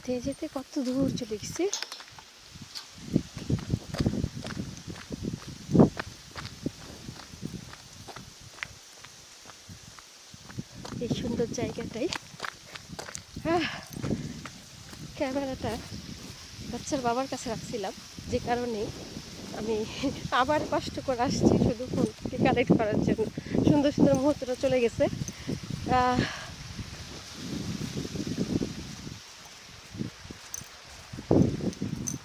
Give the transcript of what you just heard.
যেতে যেতে কত দূর চলে গেছি। এই সুন্দর জায়গাটাই ক্যামেরাটা বাচ্চার বাবার কাছে রাখছিলাম, যে কারণে আমি আবার কষ্ট করে আসছি শুধু ফোনটাকে কালেক্ট করার জন্য। সুন্দর সুন্দর মুহূর্তটা চলে গেছে।